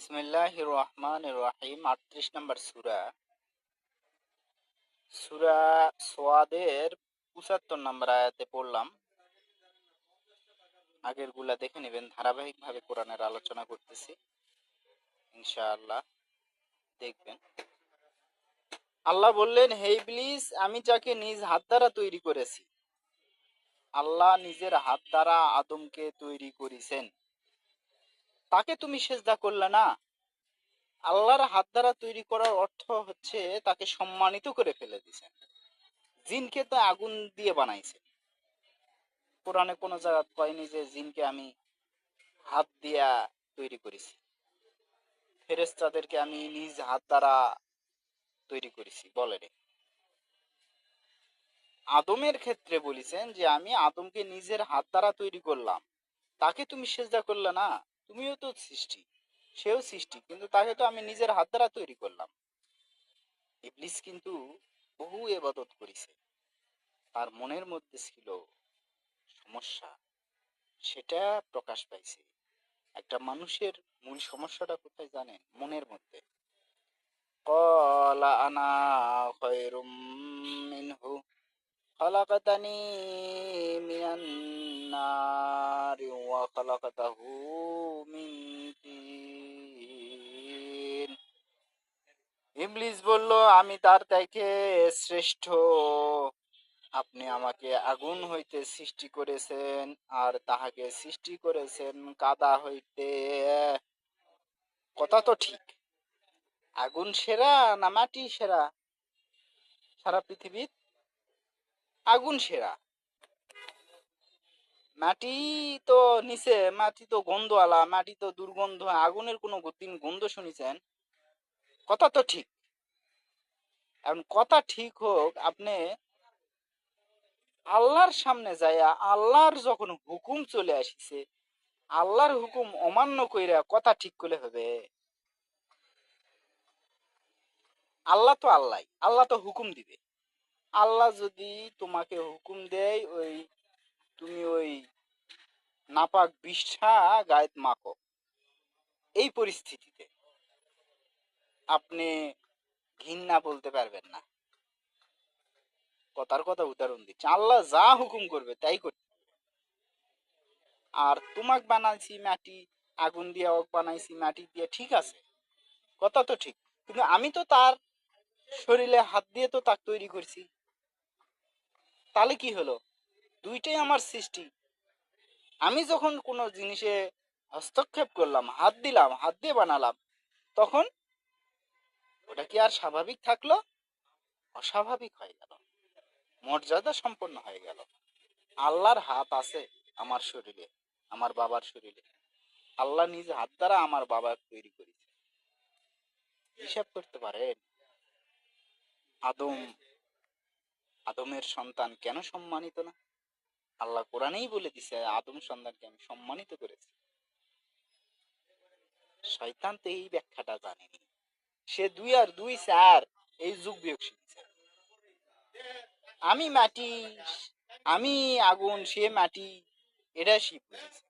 বিসমিল্লাহির রহমানির রহিম। ৩৮ নম্বর সূরা, সূরা সোয়াদের ৭৫ নম্বর আয়াতে পড়লাম। আগের গুলা দেখে নেবেন, ধারাবাহিকভাবে কোরআনের আলোচনা করতেছি, ইনশাআল্লাহ দেখবেন। আল্লাহ বললেন, হে ইবলিস, আমি যাকে নিজ হাত দ্বারা তৈরি করেছি। আল্লাহ নিজের হাত দ্বারা আদমকে তৈরি করেছেন, তাকে তুমি সেজদা করলে না। আল্লাহর হাত দ্বারা তৈরি করার অর্থ হচ্ছে তাকে সম্মানিত করে ফেলে দিয়েছেন। জিনকে তো আগুন দিয়ে বানাইছে। কোরআনে কোনো জায়গা কয়নি যে জিনকে আমি হাত দিয়া তৈরি করেছি, ফেরেশতাদেরকে আমি নিজ হাত দ্বারা তৈরি করেছি বলেনি। আদমের ক্ষেত্রে বলেছেন যে আমি আদমকে নিজের হাত দ্বারা তৈরি করলাম, তাকে তুমি সেজদা করলে না। তুমিও তো সৃষ্টি, সেও সৃষ্টি, কিন্তু তাকে তো আমি নিজের হাত দ্বারা তৈরি করলাম। ইবলিস কিন্তু বহু ইবাদত করেছে, তার মনের মধ্যে ছিল সমস্যা, সেটা প্রকাশ পাইছে। একটা মানুষের মূল সমস্যাটা কোথায় জানেন? মনের মধ্যে। ক্বালা আনা খায়রুম মিনহু খালাকাতানি মিনান নারি ওয়া খালাকাতাহু মিন তিন। ইবলিস বলল, আমি তার থেকে শ্রেষ্ঠ। আপনি আমাকে আগুন হইতে সৃষ্টি করেছেন, আর তাহাকে সৃষ্টি করেছেন কাদা হইতে। কথা তো ঠিক। আগুন সেরা না মাটি সেরা? সারা পৃথিবীর আগুন সেরা। মাটি তো নিচে, মাটি তো গন্ধওয়ালা, মাটি তো দুর্গন্ধ। আগুনের কোনো দিন গন্ধ শুনেছেন? কথা তো ঠিক। এখন কথা ঠিক হোক, আপনি আল্লাহর সামনে যাইয়া আল্লাহর যখন হুকুম চলে আসিছে, আল্লাহর হুকুম অমান্য কইরা কথা ঠিক করলে হবে? আল্লাহ তো আল্লাহ, আল্লাহ তো হুকুম দিবে। আল্লাহ যদি তোমাকে হুকুম দেয়, তুমি ওই নাপাক বিষ্ঠা গায়েত মাখো, এই পরিস্থিতিতে আপনি ঘৃণা বলতে পারবেন না। কথার কথা উদাহরণ দিচ্ছে, আল্লাহ যা হুকুম করবে তাই করতে। আর তোমাক বানাইছি মাটি, আগুন দিয়ে ওক বানাইছি মাটি দিয়ে, ঠিক আছে, কথা তো ঠিক। কিন্তু আমি তো তার শরীরে হাত দিয়ে তো তাক তৈরি করছি। তাহলে কি হলো? দুইটাই আমার সৃষ্টি। আমি যখন কোনো জিনিসে হস্তক্ষেপ করলাম, হাত দিলাম, হাত দিয়ে বানালাম, তখন ওটা কি আর স্বাভাবিক থাকলো? অস্বাভাবিক হয়ে গেল, মর্যাদা সম্পন্ন হয়ে গেল। আল্লাহর হাত আছে আমার শরীরে, আমার বাবার শরীরে। আল্লাহ নিজ হাত দ্বারা আমার বাবা তৈরি করেছে। হিসাব করতে পারেন? আদম, আদমের সন্তান কেন সম্মানিত না? আল্লাহ কোরআনেই বলে দিছে, আদম সন্তানকে আমি সম্মানিত করেছি। শয়তান তো এই ব্যাখ্যাটা জানেনি। সে 2 আর 2 4 এই যুগ বিয়োগ শিখছে। আমি মাটি, আমি আগুন, সে মাটি, এটা সে বুঝেছে।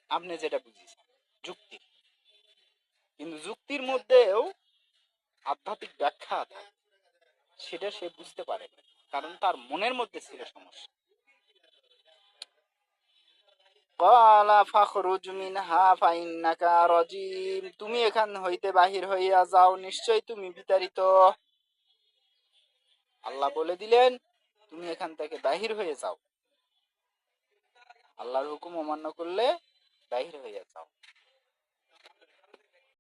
আপনি যেটা বুঝেছেন যুক্তি, কিন্তু যুক্তির মধ্যেও আধ্যাত্মিক ব্যাখ্যা থাকে, সেটা সে বুঝতে পারে, কারণ তার মনের মধ্যে ছিল সমস্যা। ক্বালা ফাখরুজ মিনহা ফাইন্নাকা রাজিম। তুমি এখান হইতে বাহির হইয়া যাও, নিশ্চয় তুমি বিতাড়িত। আল্লাহ বলে দিলেন, তুমি এখান থেকে বাহির হয়ে যাও। আল্লাহর হুকুম অমান্য করলে বাহির হয়ে যাও।